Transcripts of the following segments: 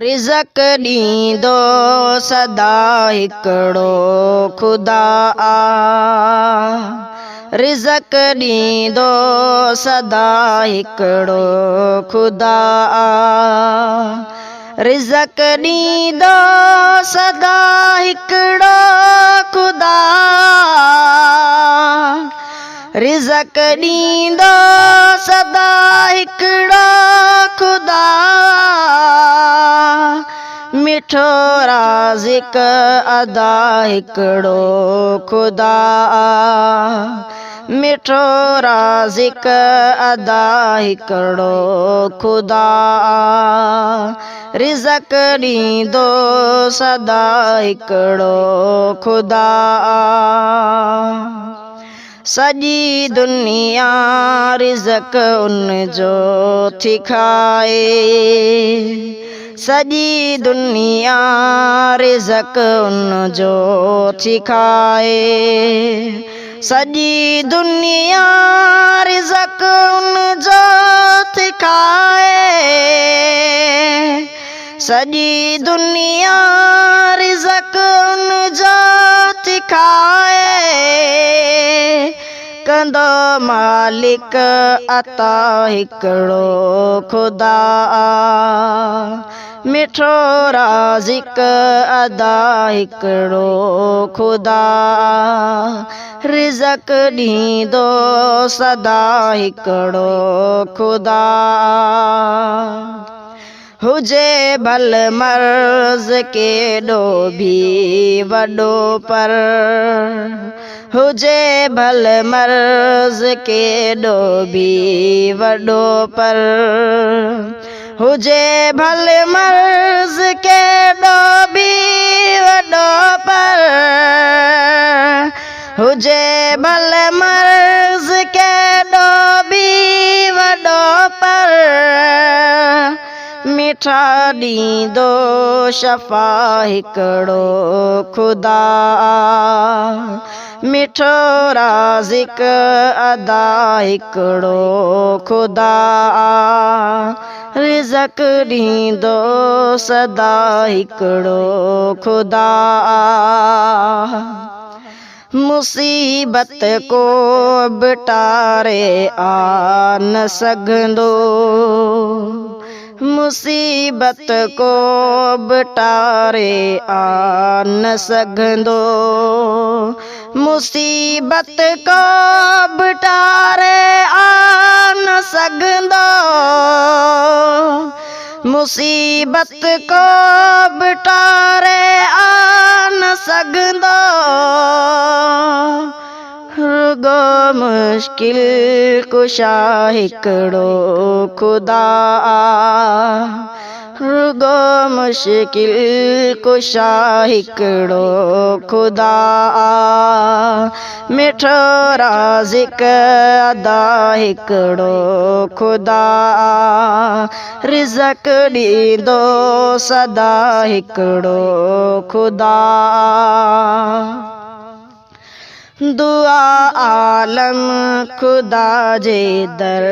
रिज़क ॾींदो सदा हिकिड़ो ख़ुदा रिज़क ॾींदो सदा हिकिड़ो ख़ुदा रिज़क ॾींदो सदा हिकिड़ो ख़ुदा रिज़क ॾींदो सदा हिकिड़ो ख़ुदा मिठो राज़िक अदा हिकिड़ो ख़ुदा मिठो राज़िक अदा हिकिड़ो ख़ुदा रिज़क ॾींदो सदा हिकिड़ो ख़ुदा सॼी दुनिया रिज़क उन जो थी खाए सॼी दुनिया रिज़क उन जो थी खाए सॼी दुनिया रिज़क उन जो थी खाए सॼी दुनिया रिज़क उन जो थी खाए कंदो मालिक अता हिकिड़ो ख़ुदा मिठो राज़िक अदा हिकिड़ो ख़ुदा रिज़क ॾींदो सदा हिकिड़ो ख़ुदा हुजे भल मर्ज़ केॾो बि वॾो पर हुजे भल मर्ज़ केॾो बि वॾो पर हुजे भल मर्ज़ केॾो बि वॾो पर हुजे भल मर्ज़ केॾो बि वॾो पर मिठा ॾींदो शफ़ा हिकिड़ो ख़ुदा मिठो राज़िक अदा हिकिड़ो ख़ुदा रिज़क ॾींदो सदा हिकिड़ो ख़ुदा मुसीबत को बि टारे आ न सघंदो मुसीबत को बि टारे आ न सघंदो मुसीबत को बि टारे आ न सघंदो मुसीबत को बि टारे आ न सघंदो रुगो मुश्किल कुशा हिकिड़ो ख़ुदा रुगो मुश्किल कुशा हिकिड़ो ख़ुदा मिठो राज़िक अदा हिकिड़ो ख़ुदा रिज़क ॾींदो सदा हिकिड़ो ख़ुदा दुआ आलम ख़ुदा जे दर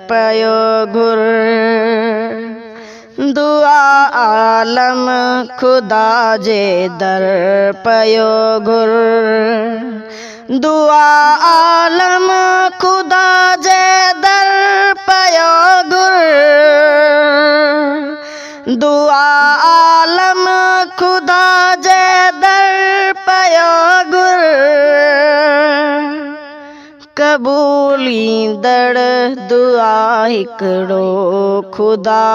पयो घुर दुआ आलम ख़ुदा जे दर पयो घुर दुआ आलम ख़ुदा जे दर पयो घुर दुआ आलम ख़ुदा जे दर पयो घुर क़बूलींदड़ दुआ हिकिड़ो ख़ुदा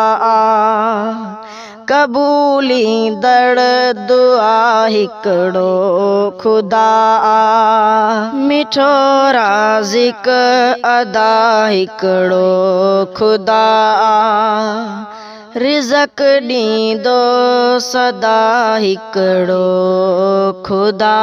क़बूलींदड़ दुआ हिकिड़ो ख़ुदा मिठो राज़िक अदा हिकिड़ो ख़ुदा रिज़क ॾींदो सदा हिकिड़ो ख़ुदा